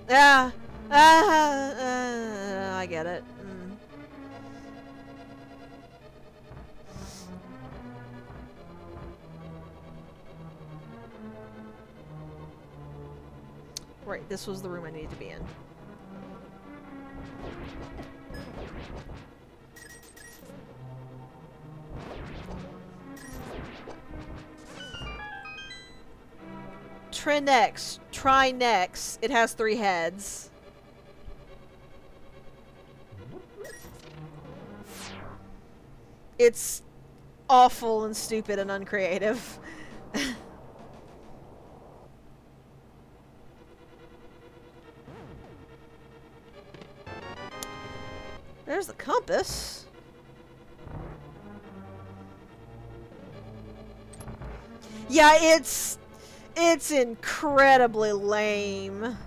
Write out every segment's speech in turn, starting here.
Yeah. I get it. Mm. Right, this was the room I needed to be in. Trinex. Trinex. It has 3 heads. It's awful and stupid and uncreative. There's the compass. Yeah, it's incredibly lame.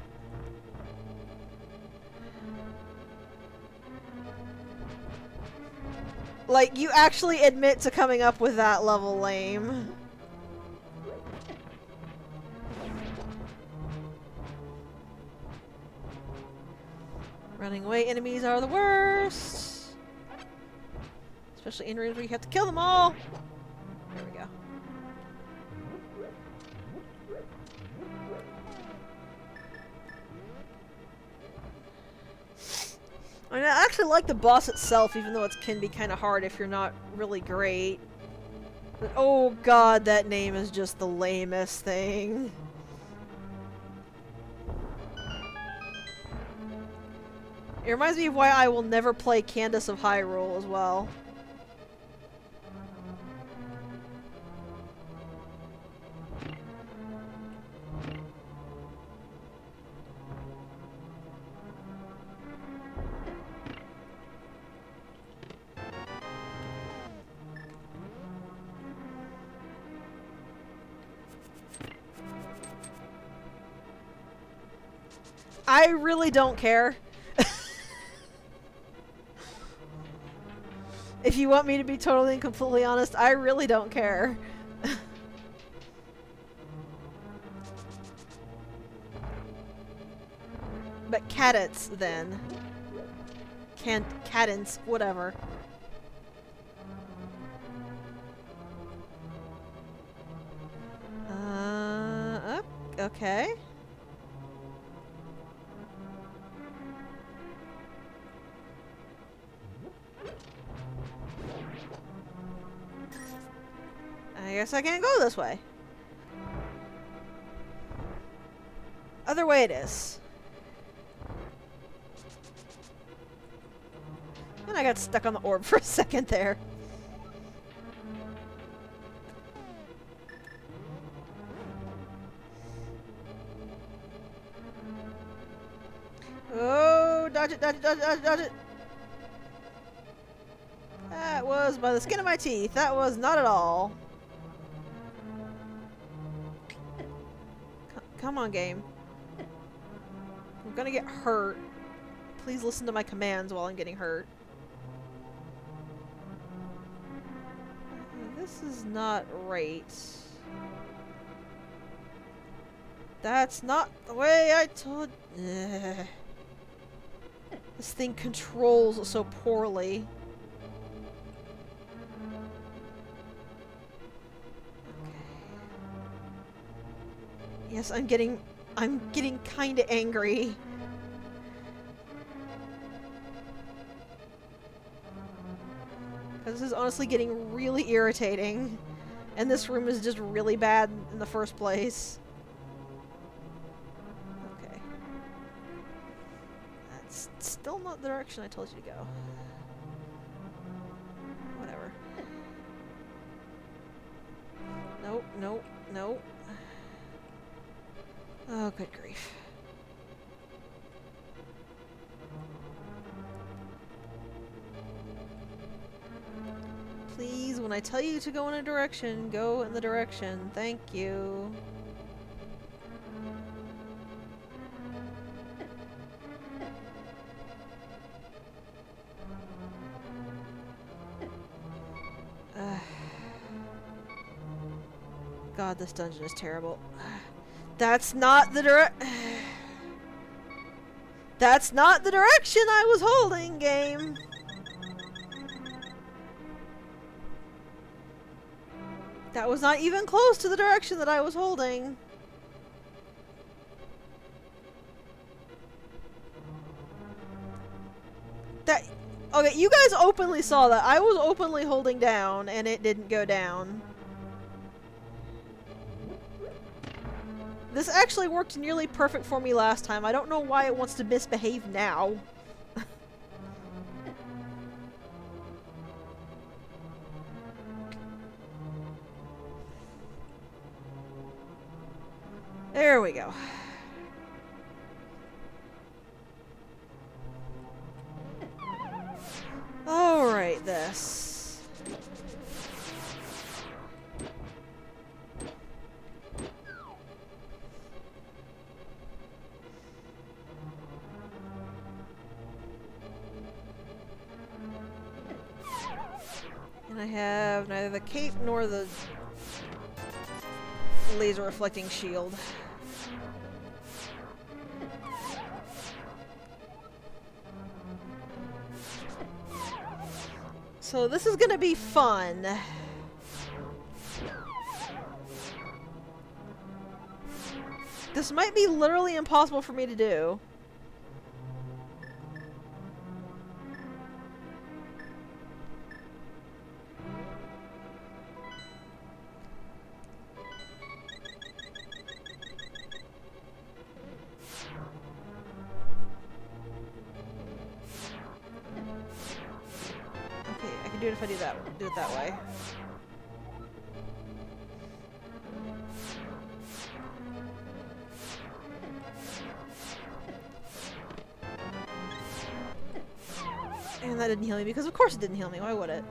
Like, you actually admit to coming up with that level lame. Running away enemies are the worst. Especially in rooms where you have to kill them all. There we go. I mean, I actually like the boss itself, even though it can be kind of hard if you're not really great. But oh god, that name is just the lamest thing. It reminds me of why I will never play Candace of Hyrule as well. I really don't care. If you want me to be totally and completely honest, I really don't care. But cadets, then. Cadence, whatever. Okay. I guess I can't go this way. Other way it is. And I got stuck on the orb for a second there. Oh, dodge it, dodge it, dodge it, dodge it, dodge it. That was by the skin of my teeth. That was not at all. Come on, game. I'm gonna get hurt. Please listen to my commands while I'm getting hurt. This is not right. That's not the way I told... Ugh. This thing controls so poorly. Yes, I'm getting kinda angry. Because this is honestly getting really irritating. And this room is just really bad in the first place. Okay. That's still not the direction I told you to go. Whatever. Nope, nope, nope. Oh, good grief. Please, when I tell you to go in a direction, go in the direction. Thank you. God, this dungeon is terrible. That's not the That's not the direction I was holding, game! That was not even close to the direction that I was holding. Okay, you guys openly saw that. I was openly holding down, and it didn't go down. This actually worked nearly perfect for me last time. I don't know why it wants to misbehave now. There we go. Alright, this. And I have neither the cape nor the laser reflecting shield. So this is gonna be fun. This might be literally impossible for me to do. Do it if I do it that way. And that didn't heal me because of course it didn't heal me. Why would it?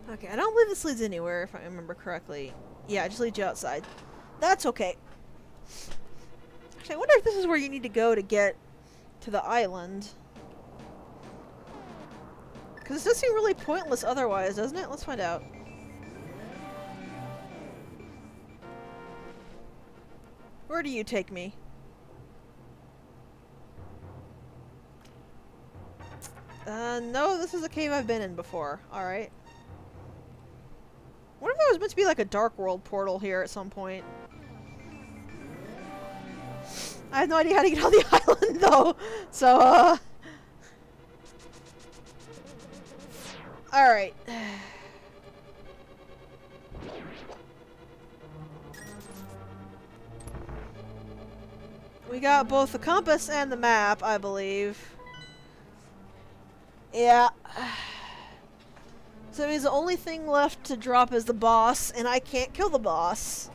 Okay, I don't believe this leads anywhere, if I remember correctly. Yeah, it just leads you outside. That's okay. Actually, I wonder if this is where you need to go to get to the island. Because this does seem really pointless otherwise, doesn't it? Let's find out. Where do you take me? No, this is a cave I've been in before. Alright. What if there was meant to be like a Dark World portal here at some point? I have no idea how to get on the island though, so alright. We got both the compass and the map, I believe. Yeah. So that means the only thing left to drop is the boss, and I can't kill the boss.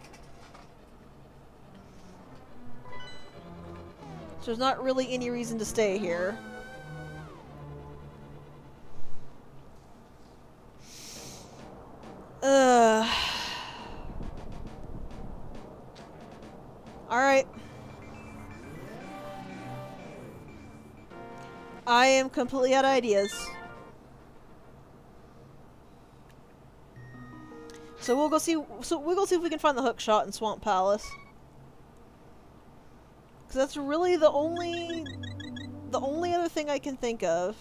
So there's not really any reason to stay here. Alright. I am completely out of ideas. So we'll go see. If we can find the hook shot in Swamp Palace. Because that's really the only other thing I can think of.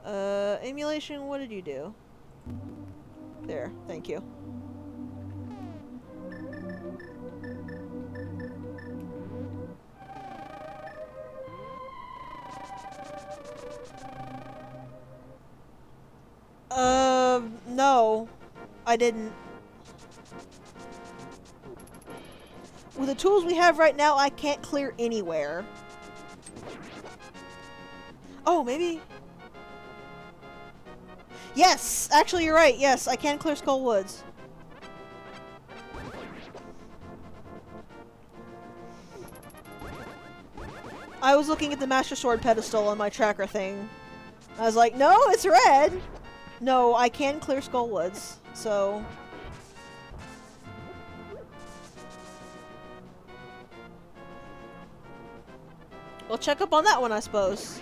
Emulation. What did you do? There. Thank you. No, I didn't. With the tools we have right now, I can't clear anywhere. Oh, maybe. Yes! Actually, you're right. Yes, I can clear Skull Woods. I was looking at the Master Sword Pedestal on my tracker thing I was like, no, it's red! No, I can clear Skullwoods, so... we'll check up on that one, I suppose.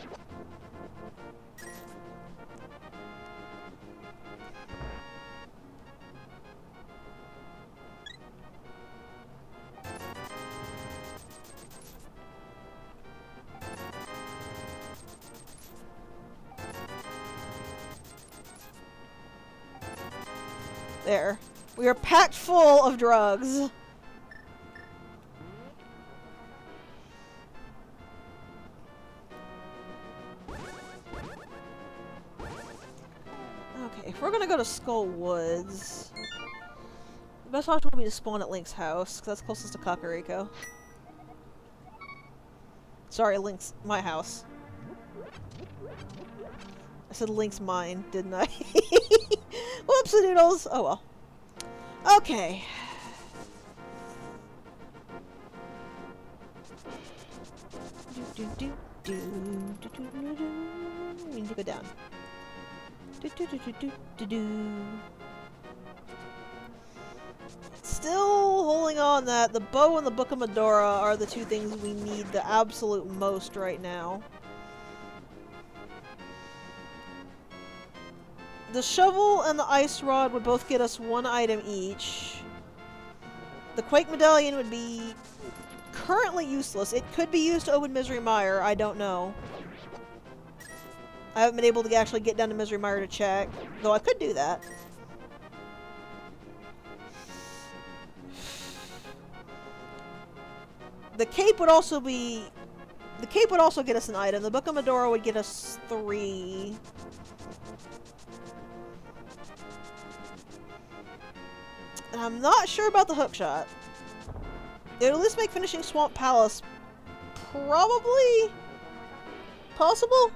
There. We are packed full of drugs. Okay, if we're gonna go to Skull Woods, the best option would be to spawn at Link's house, because that's closest to Kakariko. Sorry, Link's my house. I said Link's mine, didn't I? Whoopsie doodles! Oh well. Okay. We need to go down. Still holding on that the bow and the Book of Medora are the two things we need the absolute most right now. The shovel and the ice rod would both get us one item each. The Quake Medallion would be currently useless. It could be used to open Misery Mire, I don't know. I haven't been able to actually get down to Misery Mire to check, though I could do that. The cape would also be... the cape would also get us an item. The Book of Medora would get us 3. And I'm not sure about the hookshot. It would at least make finishing Swamp Palace probably possible.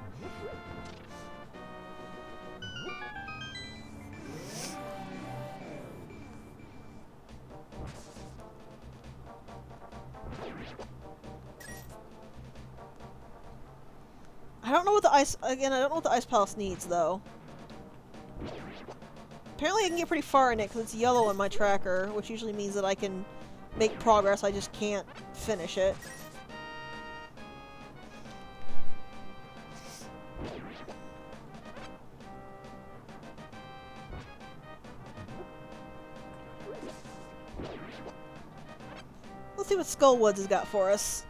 I don't know what the ice... again, I don't know what the Ice Palace needs, though. Apparently I can get pretty far in it, because it's yellow on my tracker, which usually means that I can make progress, I just can't finish it. Let's see what Skullwoods has got for us.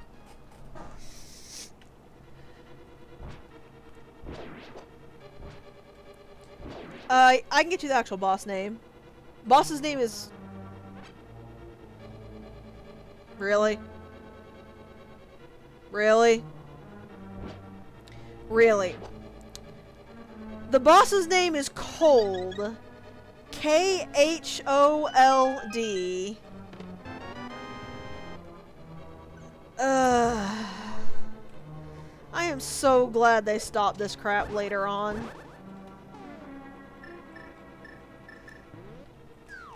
I can get you the actual boss name. Boss's name is... Really? Really? Really? The boss's name is Cold. K-H-O-L-D. I am so glad they stopped this crap later on.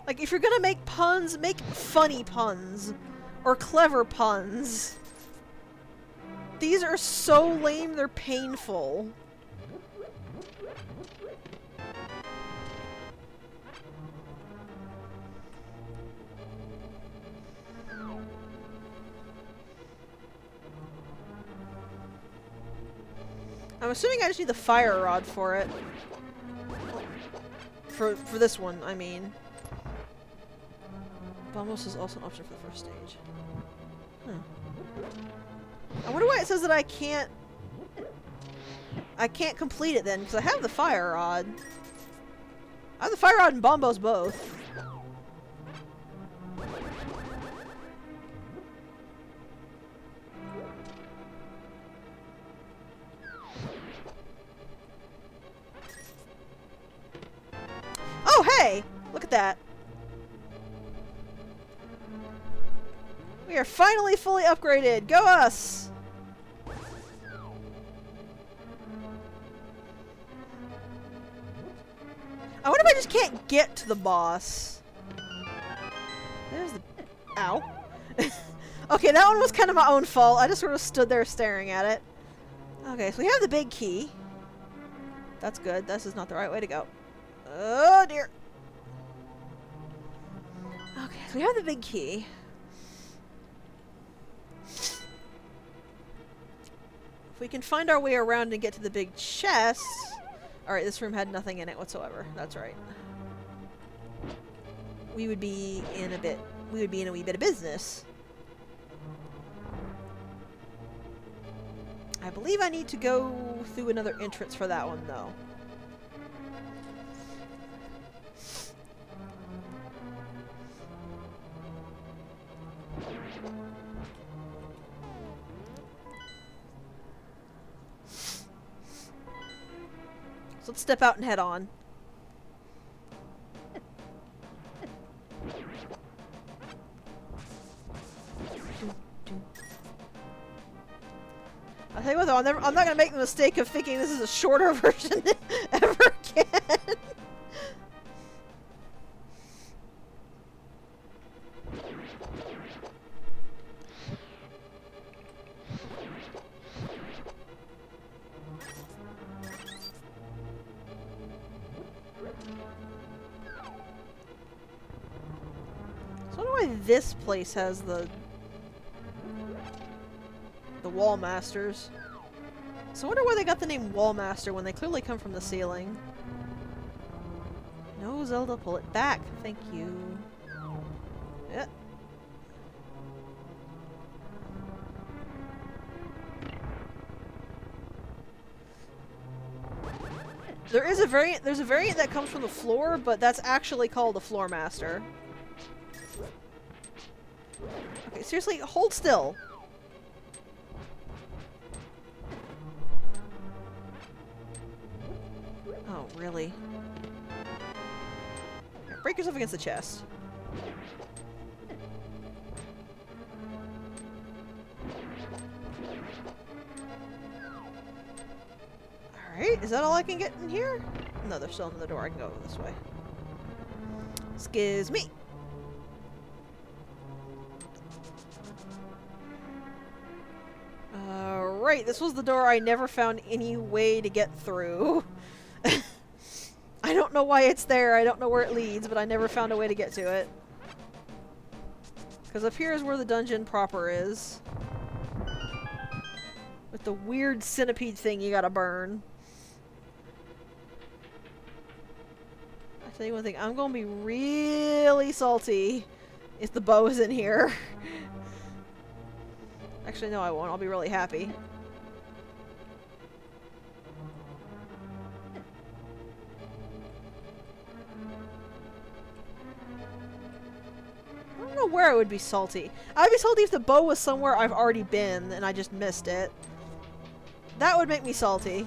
Like, if you're gonna make puns, make funny puns. Or clever puns. These are so lame, they're painful. I'm assuming I just need the fire rod for it. For this one, I mean. Bombos is also an option for the first stage. I wonder why it says that I can't complete it then, because I have the fire rod. I have the fire rod and Bombos both. Oh, hey! Look at that. We are finally fully upgraded! Go us! I wonder if I just can't get to the boss. There's the... Ow. Okay, that one was kind of my own fault. I just sort of stood there staring at it. Okay, so we have the big key. That's good. This is not the right way to go. Oh dear. Okay, so we have the big key. If we can find our way around and get to the big chest... Alright, this room had nothing in it whatsoever. That's right. We would be in a bit... We would be in a wee bit of business. I believe I need to go through another entrance for that one, though. So let's step out and head on. I'll tell you what though, I'm not gonna make the mistake of thinking this is a shorter version ever again. So I wonder why this place has the Wall Masters. So I wonder why they got the name Wall Master when they clearly come from the ceiling. No, Zelda, pull it back. Thank you. Yeah. There's a variant that comes from the floor, but that's actually called a Floor Master. Okay, seriously, hold still. Oh, really? Here, break yourself against the chest. Alright, is that all I can get in here? No, there's still another door. I can go this way. Excuse me. Alright, this was the door I never found any way to get through. I don't know why it's there, I don't know where it leads, but I never found a way to get to it. Because up here is where the dungeon proper is. With the weird centipede thing you gotta burn. I'll tell you one thing, I'm gonna be really salty if the bow is in here. Actually, no I won't, I'll be really happy. I don't know where I would be salty. I would be salty if the bow was somewhere I've already been and I just missed it. That would make me salty.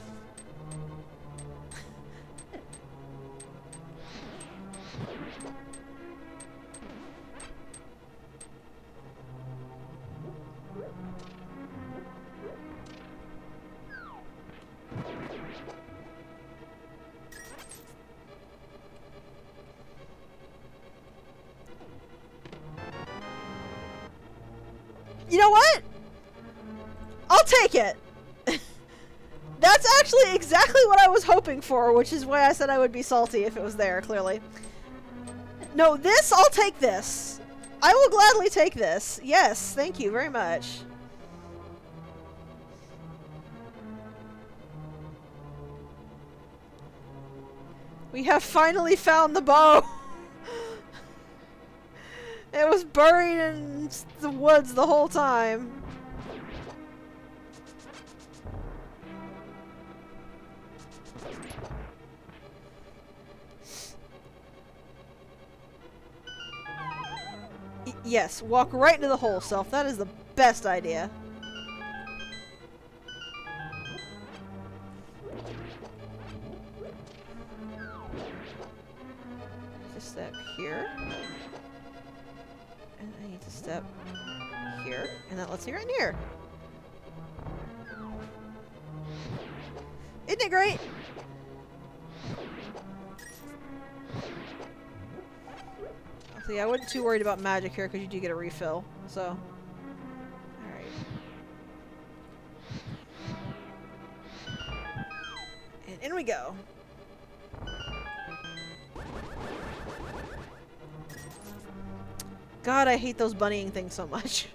You know what? I'll take it! That's actually exactly what I was hoping for, which is why I said I would be salty if it was there, clearly. No, this, I'll take this. I will gladly take this. Yes, thank you very much. We have finally found the bow! It was buried in the woods the whole time. Yes, walk right into the hole, Self. That is the best idea. Just step here. And I need to step here. And that lets me right in here. Isn't it great? See, I wasn't too worried about magic here because you do get a refill, so. Alright. And in we go. God, I hate those bunnying things so much.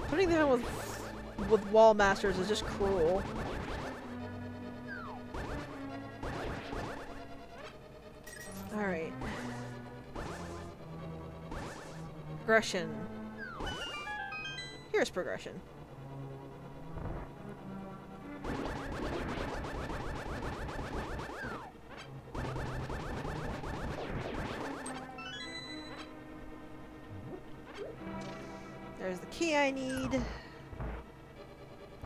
Putting them in with wall masters is just cruel. Alright. Progression. Here's progression. There's the key I need. You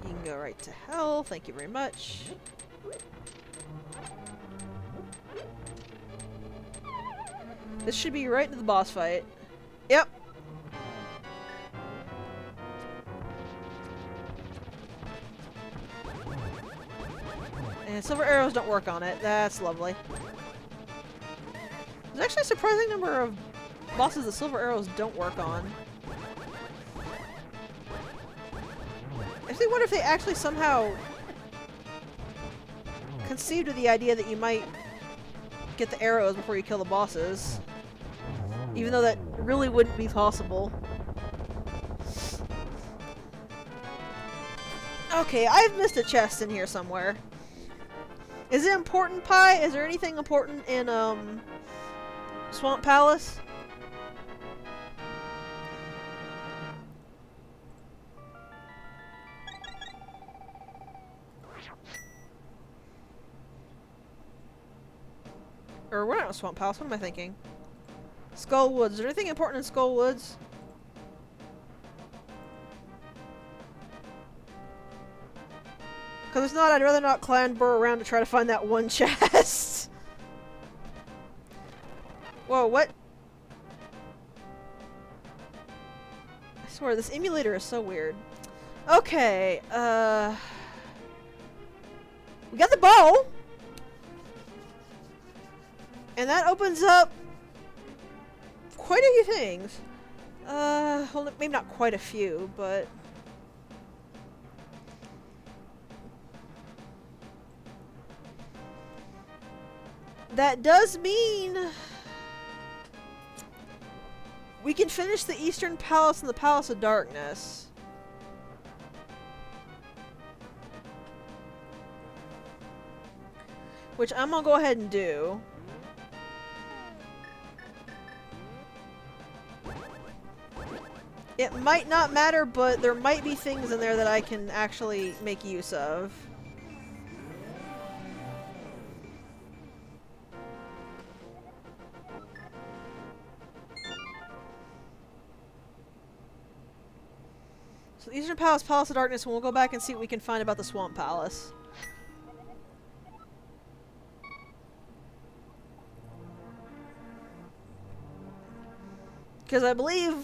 can go right to hell. Thank you very much. This should be right into the boss fight. Yep. And silver arrows don't work on it. That's lovely. There's actually a surprising number of bosses that silver arrows don't work on. I actually wonder if they actually somehow conceived of the idea that you might get the arrows before you kill the bosses. Even though that really wouldn't be possible. Okay, I've missed a chest in here somewhere. Is it important, Pi? Is there anything important in, Swamp Palace? Or we're not in Swamp Palace, what am I thinking? Skull Woods. Is there anything important in Skull Woods? Because if not, I'd rather not clamber around to try to find that one chest. Whoa, what? I swear, this emulator is so weird. Okay, we got the bow! And that opens up quite a few things. Well, maybe not quite a few, but... that does mean... we can finish the Eastern Palace and the Palace of Darkness. Which I'm gonna go ahead and do. It might not matter, but there might be things in there that I can actually make use of. So Eastern Palace, Palace of Darkness, and we'll go back and see what we can find about the Swamp Palace. Because I believe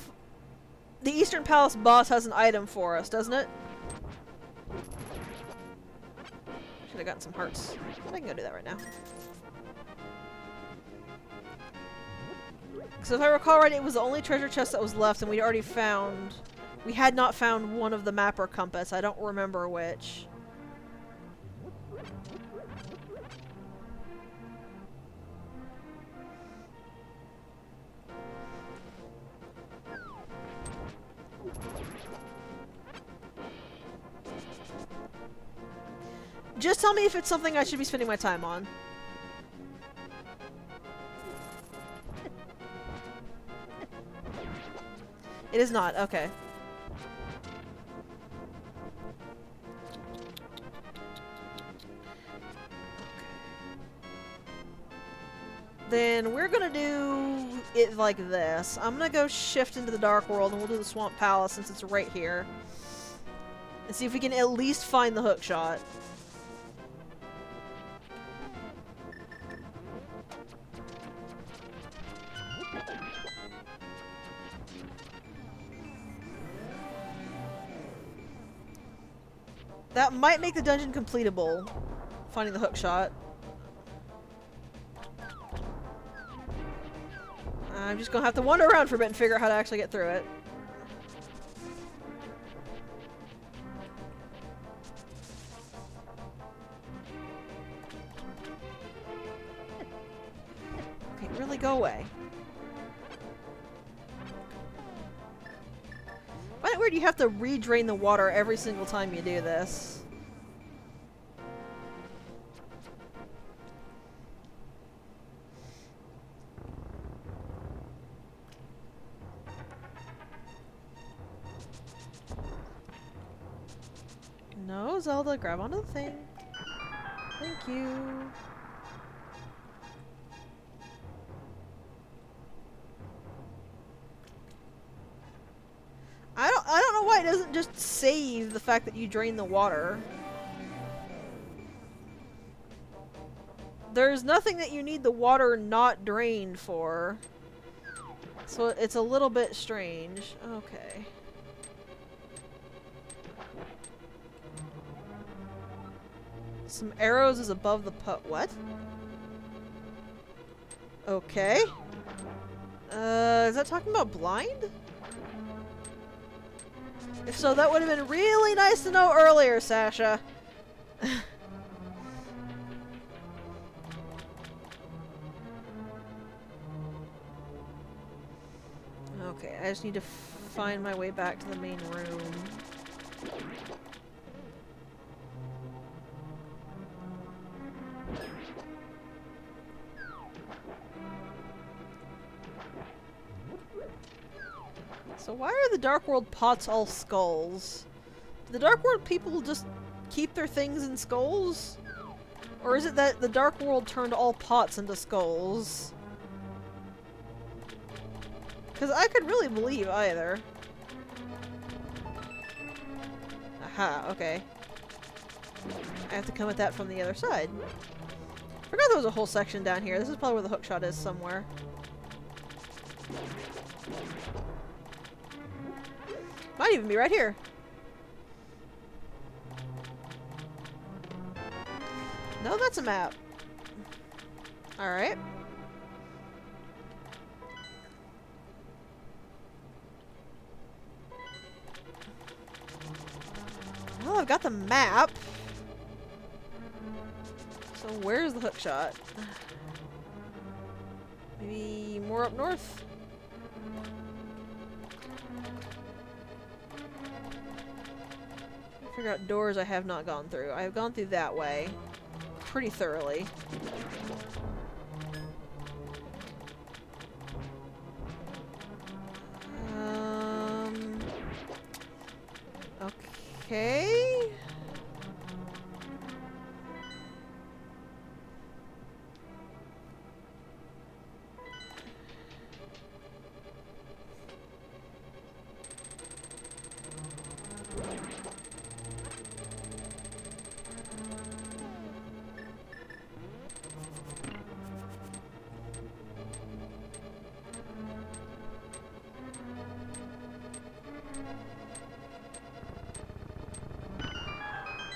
the Eastern Palace boss has an item for us, doesn't it? Should have gotten some hearts. I can go do that right now. So if I recall right, it was the only treasure chest that was left, and we'd already found... we had not found one of the map or compass. I don't remember which. Just tell me if it's something I should be spending my time on. It is not. Okay. Then we're gonna do it like this. I'm gonna go shift into the Dark World and we'll do the Swamp Palace since it's right here. And see if we can at least find the hook shot. That might make the dungeon completable, finding the hook shot. I'm just gonna have to wander around for a bit and figure out how to actually get through it. Really, go away. Find it weird you have to re-drain the water every single time you do this. No, Zelda, grab onto the thing. Thank you. I don't know why it doesn't just save the fact that you drain the water. There's nothing that you need the water not drained for. So it's a little bit strange. Okay. Some arrows is above the what? Okay. Is that talking about blind? If so, that would have been really nice to know earlier, Sasha. Okay, I just need to find my way back to the main room. So why are the Dark World pots all skulls? Do the Dark World people just keep their things in skulls? Or is it that the Dark World turned all pots into skulls? Because I could really believe either. Aha, okay. I have to come at that from the other side. Forgot there was a whole section down here. This is probably where the hookshot is somewhere. Might even be right here. No, that's a map. Alright. Well, I've got the map. So where's the hookshot? Maybe more up north? Figure out doors I have not gone through. I have gone through that way pretty thoroughly. Okay.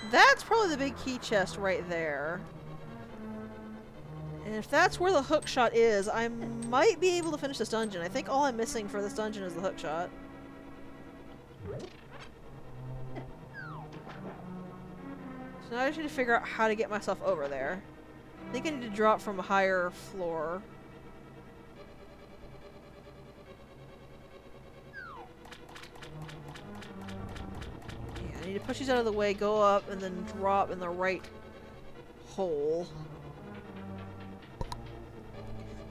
That's probably the big key chest right there. And if that's where the hookshot is, I might be able to finish this dungeon. I think all I'm missing for this dungeon is the hookshot. So now I just need to figure out how to get myself over there. I think I need to drop from a higher floor. I need to push these out of the way, go up, and then drop in the right hole.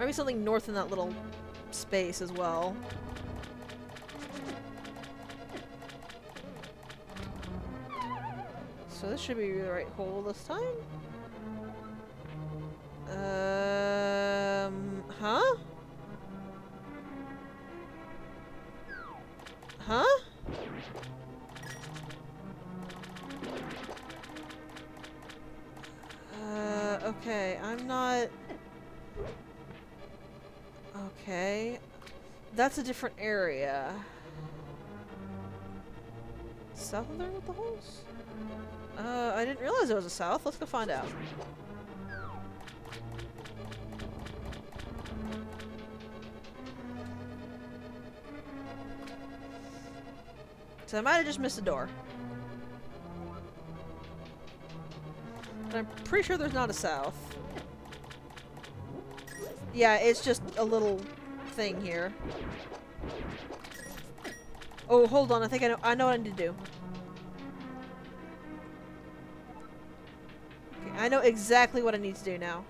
Maybe something north in that little space as well. So this should be the right hole this time. Huh? Huh? Okay, I'm not... Okay. That's a different area. South of there with the holes? I didn't realize there was a south. Let's go find out. So I might have just missed a door. But I'm pretty sure there's not a south. Yeah, it's just a little thing here. Oh, hold on. I think I know what I need to do. Okay, I know exactly what I need to do now.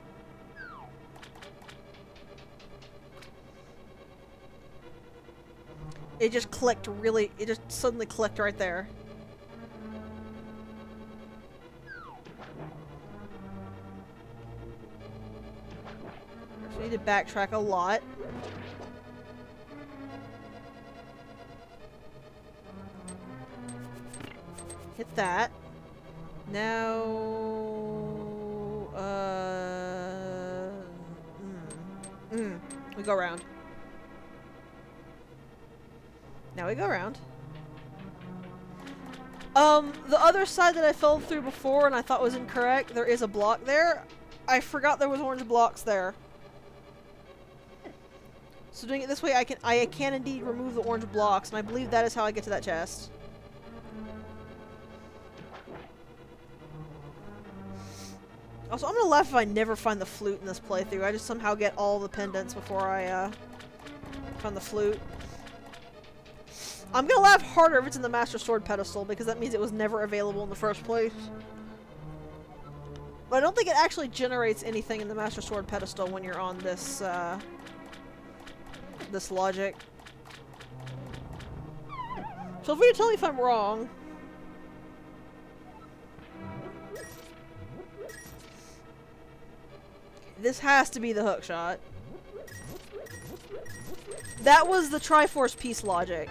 It just clicked really, it just suddenly clicked right there. So I need to backtrack a lot. Hit that. Now, we go around. Now we go around. The other side that I fell through before and I thought was incorrect, there is a block there. I forgot there was orange blocks there. So doing it this way, I can indeed remove the orange blocks, and I believe that is how I get to that chest. Also, I'm gonna laugh if I never find the flute in this playthrough. I just somehow get all the pendants before I, find the flute. I'm gonna laugh harder if it's in the Master Sword Pedestal, because that means it was never available in the first place. But I don't think it actually generates anything in the Master Sword Pedestal when you're on this, this logic. Feel free to tell me if I'm wrong. This has to be the hook shot. That was the Triforce piece logic.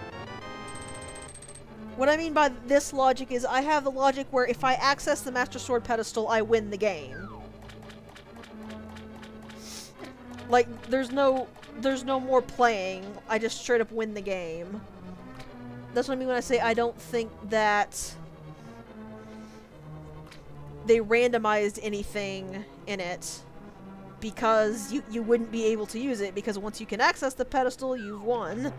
What I mean by this logic is I have the logic where if I access the Master Sword Pedestal, I win the game. Like, there's no more playing. I just straight up win the game. That's what I mean when I say I don't think that they randomized anything in it. Because you wouldn't be able to use it, because once you can access the pedestal, you've won.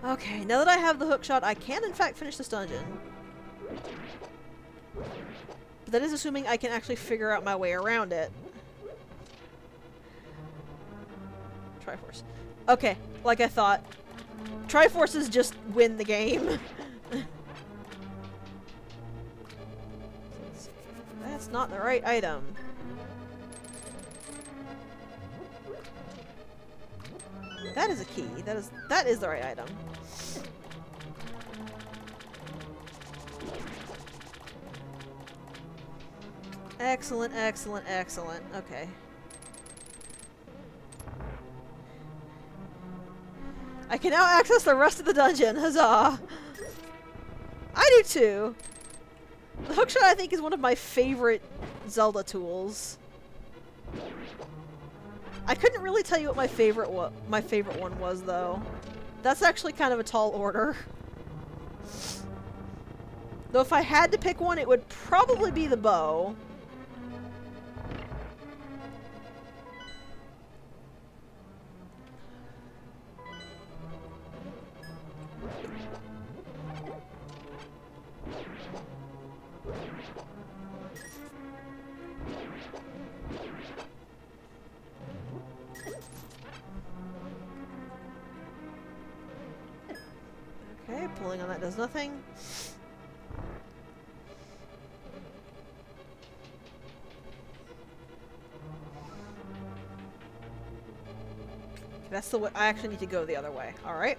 Okay, now that I have the hook shot, I can in fact finish this dungeon. But that is assuming I can actually figure out my way around it. Triforce. Okay, like I thought. Triforces just win the game. That's not the right item. That is a key. That is the right item. Excellent, excellent, excellent. Okay. I can now access the rest of the dungeon. Huzzah! I do too. The hookshot, I think, is one of my favorite Zelda tools. I couldn't really tell you what my favorite one was, though. That's actually kind of a tall order. Though if I had to pick one, it would probably be the bow. Okay, pulling on that does nothing. That's the way. I actually need to go the other way. Alright.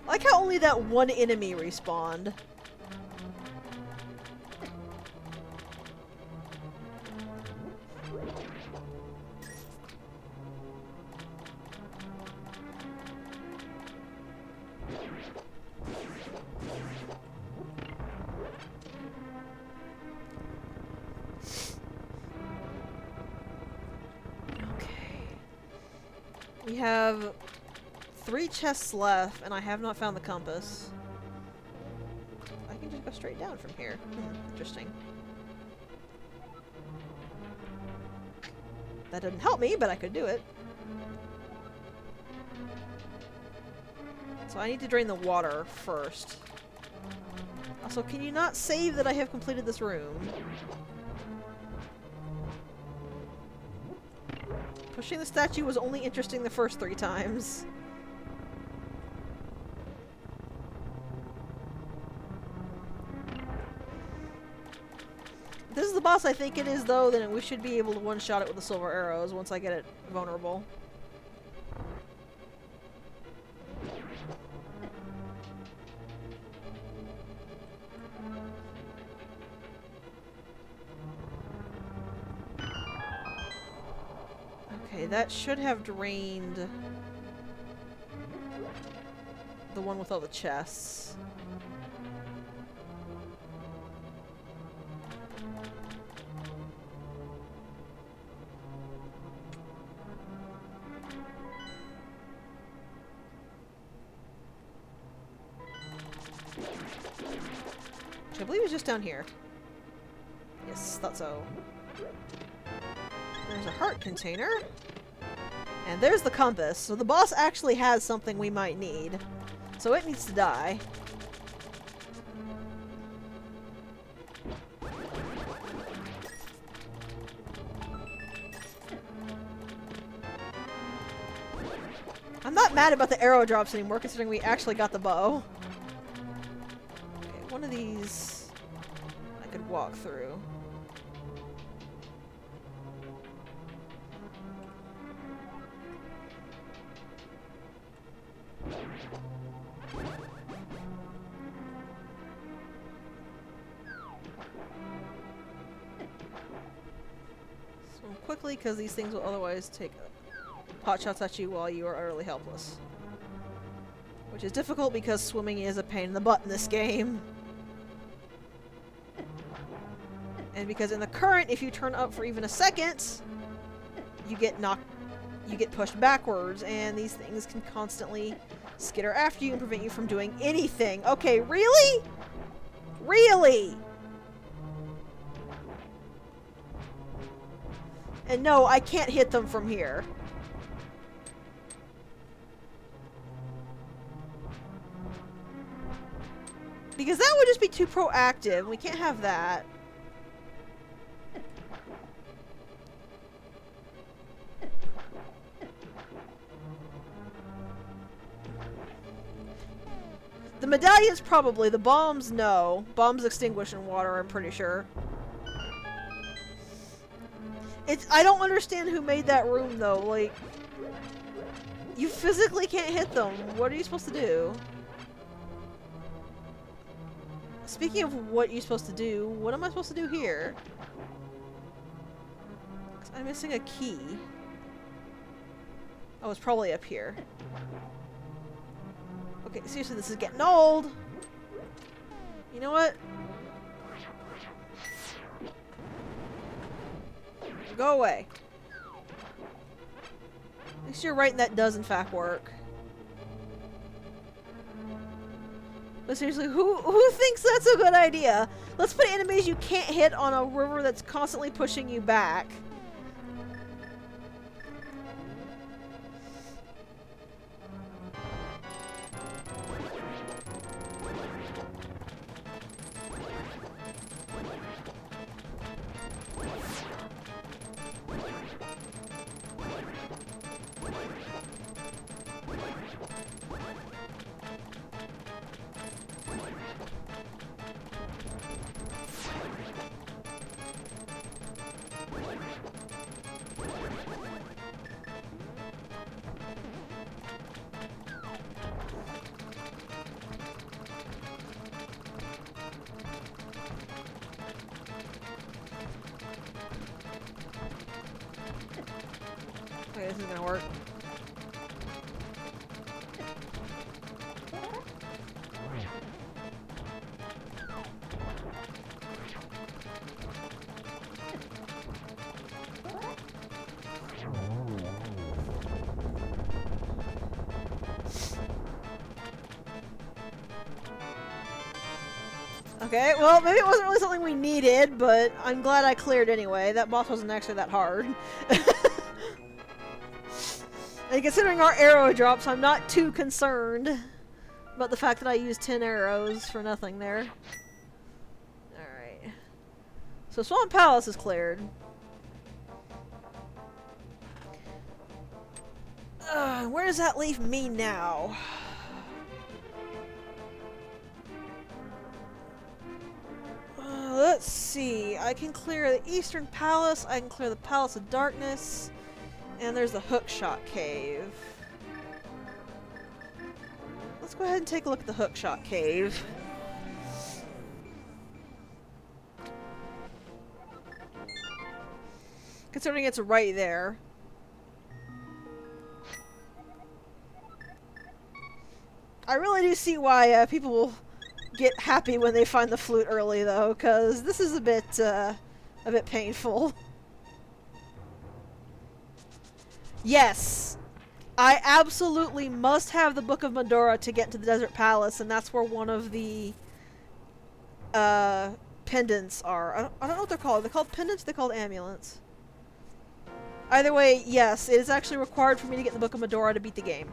I like how only that one enemy respawned. We have 3 chests left, and I have not found the compass. I can just go straight down from here. Interesting. That didn't help me, but I could do it. So I need to drain the water first. Also, can you not save that I have completed this room? Pushing the statue was only interesting the first 3 times. If this is the boss I think it is, though, then we should be able to one-shot it with the silver arrows once I get it vulnerable. Okay, that should have drained the one with all the chests. Which I believe is just down here. Yes, thought so. There's a heart container. And there's the compass. So the boss actually has something we might need. So it needs to die. I'm not mad about the arrow drops anymore, considering we actually got the bow. Okay, one of these I could walk through. Quickly, because these things will otherwise take pot shots at you while you are utterly helpless. Which is difficult because swimming is a pain in the butt in this game. And because in the current, if you turn up for even a second, you get pushed backwards, and these things can constantly skitter after you and prevent you from doing anything. Okay, really? Really? And no, I can't hit them from here. Because that would just be too proactive. We can't have that. The medallions probably. The bombs, no. Bombs extinguish in water, I'm pretty sure. I don't understand who made that room, though. Like, you physically can't hit them. What are you supposed to do? Speaking of what you're supposed to do, what am I supposed to do here? 'Cause I'm missing a key. Oh, it's probably up here. Okay, seriously, this is getting old. You know what? Go away. At least you're right, and that does in fact work. But seriously, who thinks that's a good idea? Let's put enemies you can't hit on a river that's constantly pushing you back. Okay, this is gonna work. Okay, well, maybe it wasn't really something we needed, but I'm glad I cleared anyway. That boss wasn't actually that hard. And considering our arrow drops, I'm not too concerned. about the fact that I used 10 arrows for nothing there. Alright. So Swamp Palace is cleared. Where does that leave me now? Let's see. I can clear the Eastern Palace, I can clear the Palace of Darkness, and there's the Hookshot Cave. Let's go ahead and take a look at the Hookshot Cave. Considering it's right there. I really do see why people will get happy when they find the flute early, though, because this is a bit painful. Yes! I absolutely must have the Book of Medora to get into the Desert Palace, and that's where one of the pendants are. I don't know what they're called. They're called pendants? They're called amulets. Either way, yes, it is actually required for me to get the Book of Medora to beat the game.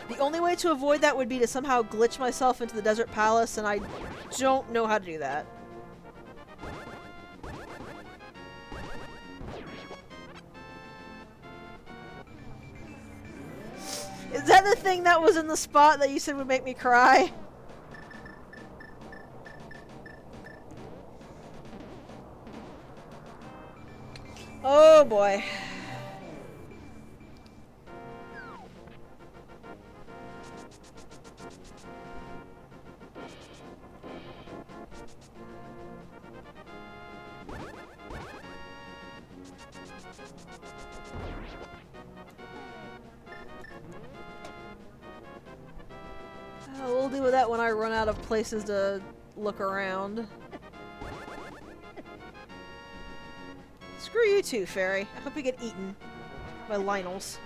The only way to avoid that would be to somehow glitch myself into the Desert Palace, and I don't know how to do that. Is that the thing that was in the spot that you said would make me cry? Oh boy. We'll deal with that when I run out of places to look around. Screw you too, Fairy. I hope you get eaten by Lionels.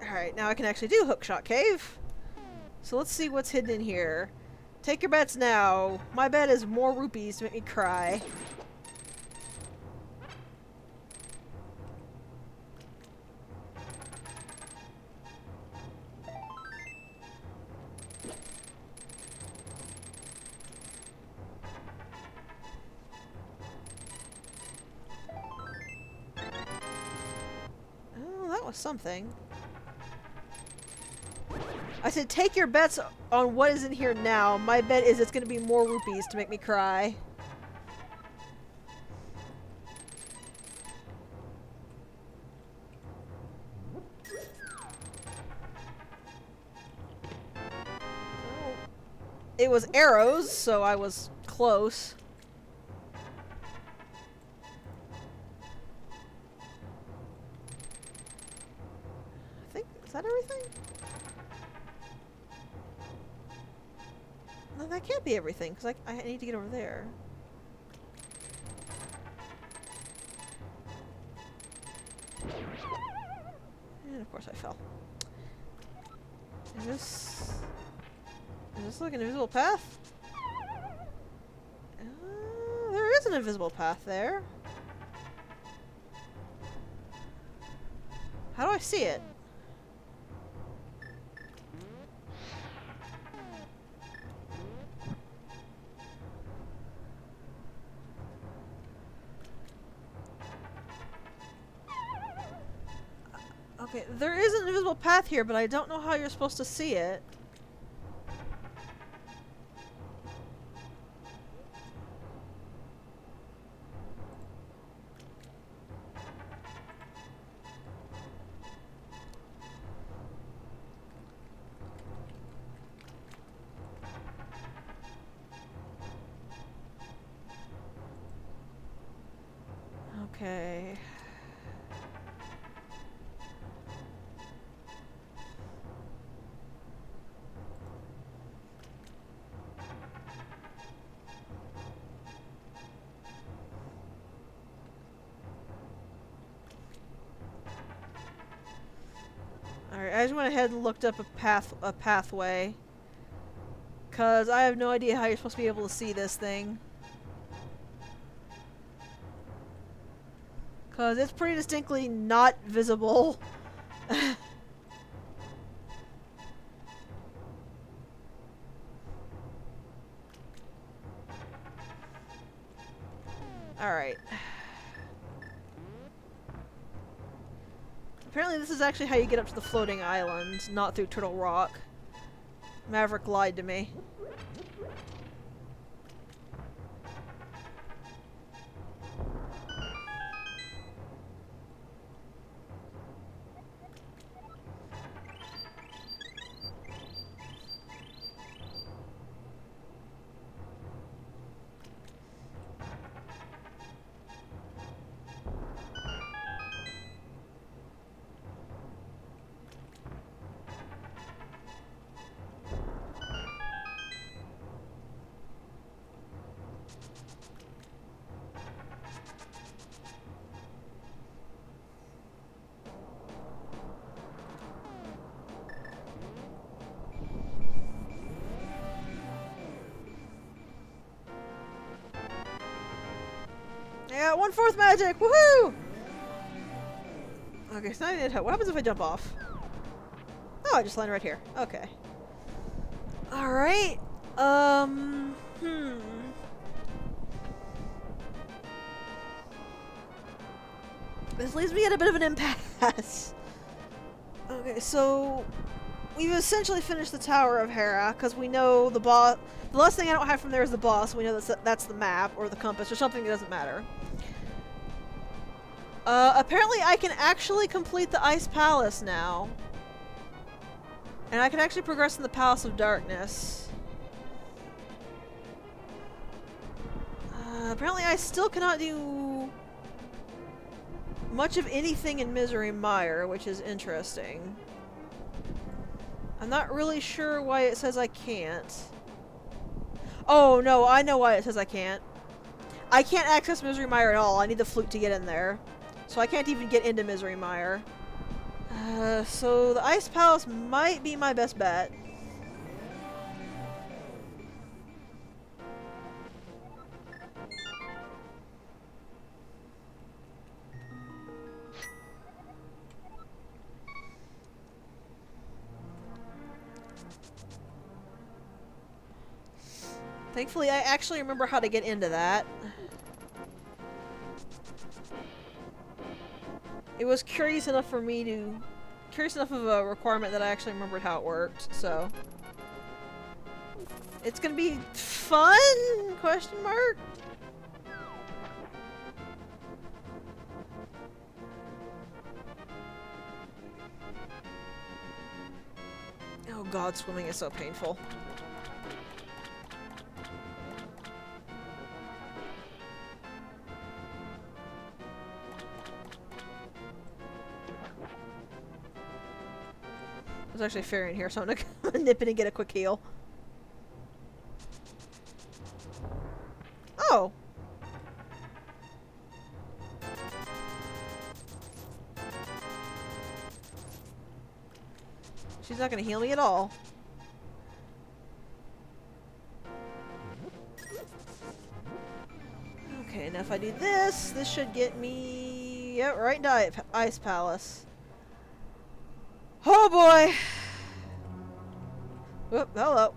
Alright, now I can actually do Hookshot Cave. So let's see what's hidden in here. Take your bets now. My bet is more rupees to make me cry. Oh, that was something. I said, take your bets on what is in here now. My bet is it's going to be more rupees to make me cry. It was arrows, so I was close. I think, is that everything? No, that can't be everything, because I need to get over there. And of course I fell. Is this like an invisible path? There is an invisible path there. How do I see it? Okay, there is an invisible path here, but I don't know how you're supposed to see it. Okay. I just went ahead and looked up a pathway. Cause I have no idea how you're supposed to be able to see this thing. Cause it's pretty distinctly not visible. Alright. Apparently this is actually how you get up to the floating island, not through Turtle Rock. Maverick lied to me. Yeah, 1/4 magic! Woohoo! Okay, so now I need help. What happens if I jump off? Oh, I just landed right here. Okay. Alright. This leaves me at a bit of an impasse. Okay, so we've essentially finished the Tower of Hera, because we know the boss. The last thing I don't have from there is the boss. We know that's the map, or the compass, or something that doesn't matter. Apparently I can actually complete the Ice Palace now. And I can actually progress in the Palace of Darkness. Apparently I still cannot do much of anything in Misery Mire, which is interesting. I'm not really sure why it says I can't. Oh no, I know why it says I can't. I can't access Misery Mire at all. I need the flute to get in there. So I can't even get into Misery Mire. So the Ice Palace might be my best bet. Thankfully, I actually remember how to get into that. It was curious enough of a requirement that I actually remembered how it worked, so. It's gonna be fun? Question mark? Oh god, swimming is so painful. There's actually a fairy in here, so I'm gonna nip in and get a quick heal. Oh! She's not gonna heal me at all. Okay, now if I do this, this should get me... yeah, right into Ice Palace. Oh boy! Whoop, hello.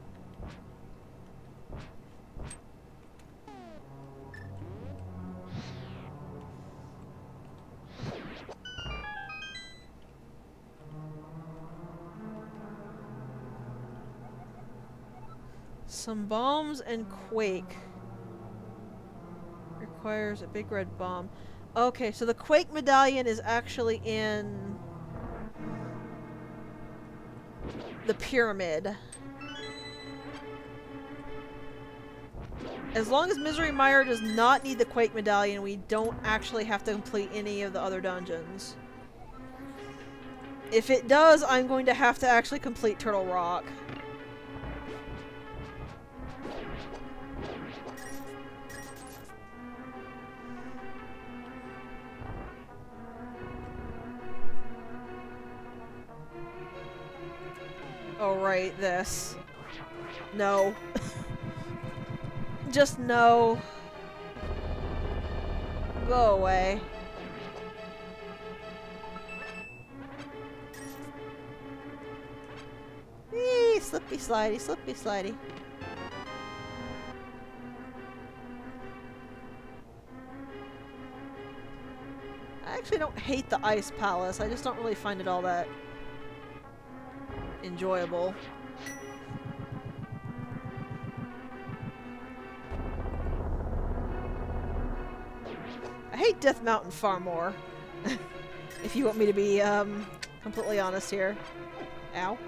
Some bombs and Quake. Requires a big red bomb. Okay, so the Quake medallion is actually in the pyramid. As long as Misery Mire does not need the Quake medallion, we don't actually have to complete any of the other dungeons. If it does, I'm going to have to actually complete Turtle Rock. Oh, right, this. No. Just no. Go away. Eee, slippy slidey, slippy slidey. I actually don't hate the Ice Palace, I just don't really find it all that enjoyable. I hate Death Mountain far more. If you want me to be, completely honest here. Ow.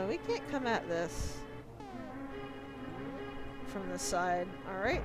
We can't come at this from this side. Alright.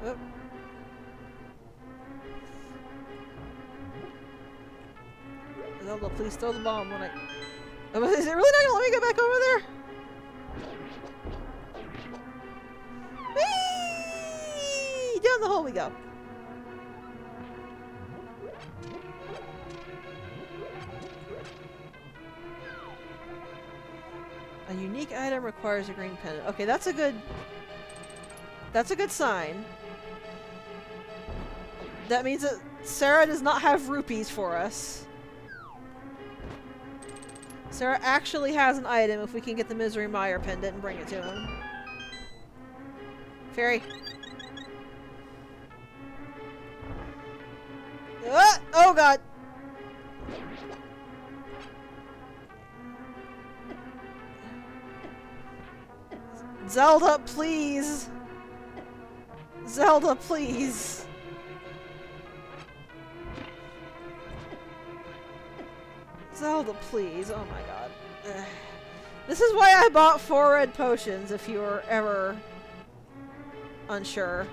Oh. Zelda, please throw the bomb when I... Oh, is it really not gonna let me go back over there? Whee! Down the hole we go. A unique item requires a green pendant. Okay, that's a good... That's a good sign. That means that Sarah does not have rupees for us. Sarah actually has an item if we can get the Misery Mire pendant and bring it to him. Fairy. Ah! Oh god! Zelda, please! Zelda, please! Zelda, please. Oh my god. Ugh. This is why I bought 4 red potions, if you were ever unsure.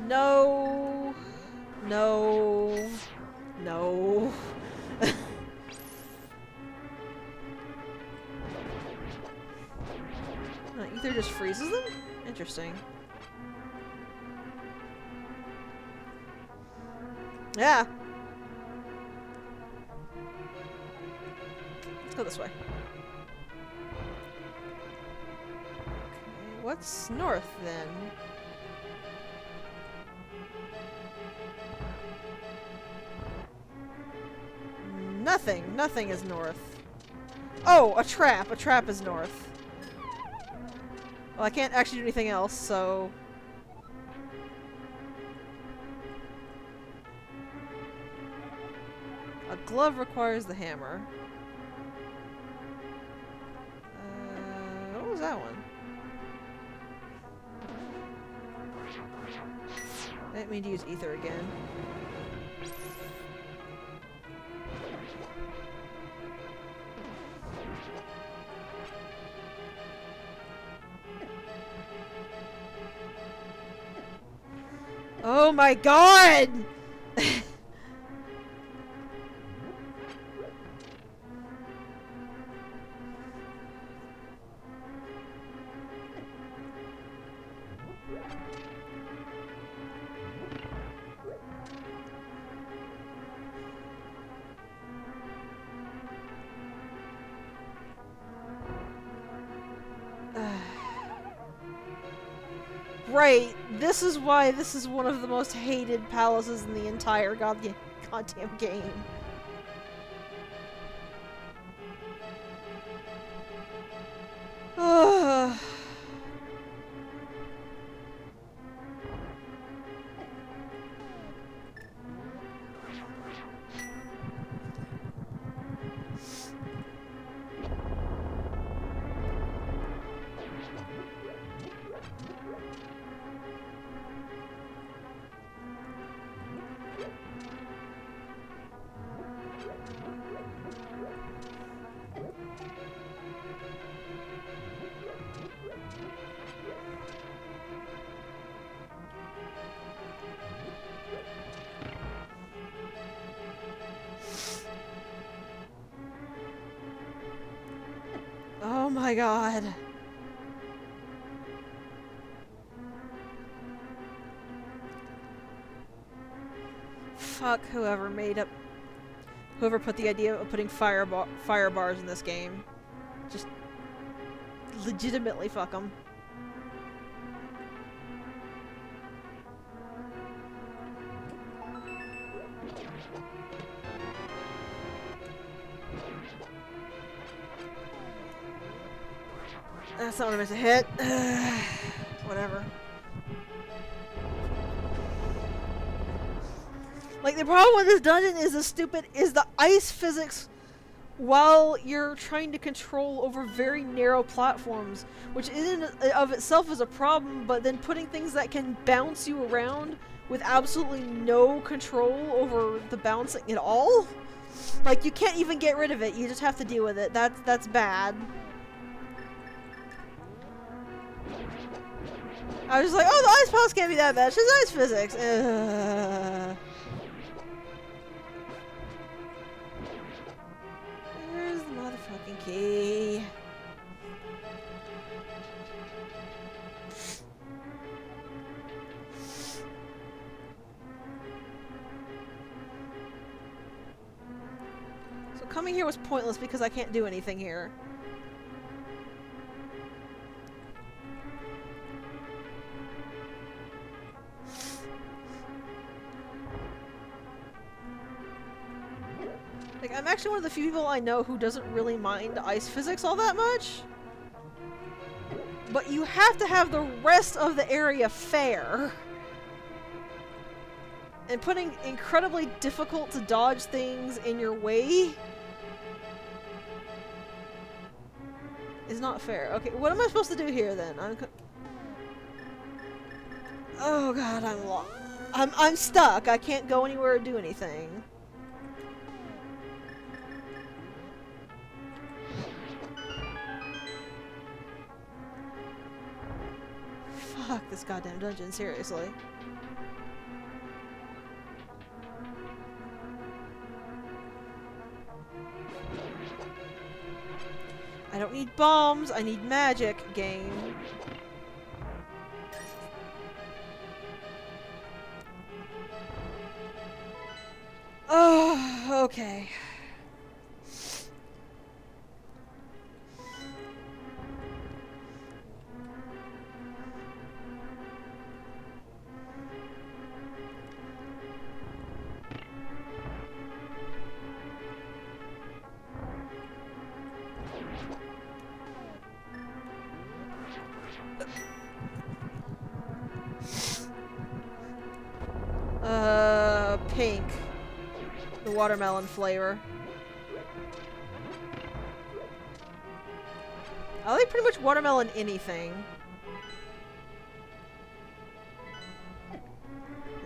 No. No. No. Ether just freezes them? Interesting. Yeah. Let's go this way. Okay, what's north then? Nothing. Nothing is north. Oh, a trap. A trap is north. Well, I can't actually do anything else, so... A glove requires the hammer. What was that one? I didn't mean to use ether again. Oh my god! right. This is why this is one of the most hated palaces in the entire goddamn game. Oh my god. Fuck whoever put the idea of putting fire bars in this game. Just legitimately fuck them. That's not what I meant to hit. Whatever. Like, the problem with this dungeon is the ice physics while you're trying to control over very narrow platforms, which in and of itself is a problem, but then putting things that can bounce you around with absolutely no control over the bouncing at all? Like, you can't even get rid of it, you just have to deal with it. That's bad. I was just like, oh, the ice palace can't be that bad, it's just ice physics. Where's the motherfucking key? So coming here was pointless because I can't do anything here. Like, I'm actually one of the few people I know who doesn't really mind ice physics all that much. But you have to have the rest of the area fair. And putting incredibly difficult to dodge things in your way is not fair. Okay, what am I supposed to do here then? Oh god, I'm stuck. I can't go anywhere or do anything. Fuck this goddamn dungeon, seriously. I don't need bombs, I need magic, game. Oh, okay. Pink. The watermelon flavor. I like pretty much watermelon anything.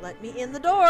Let me in the door!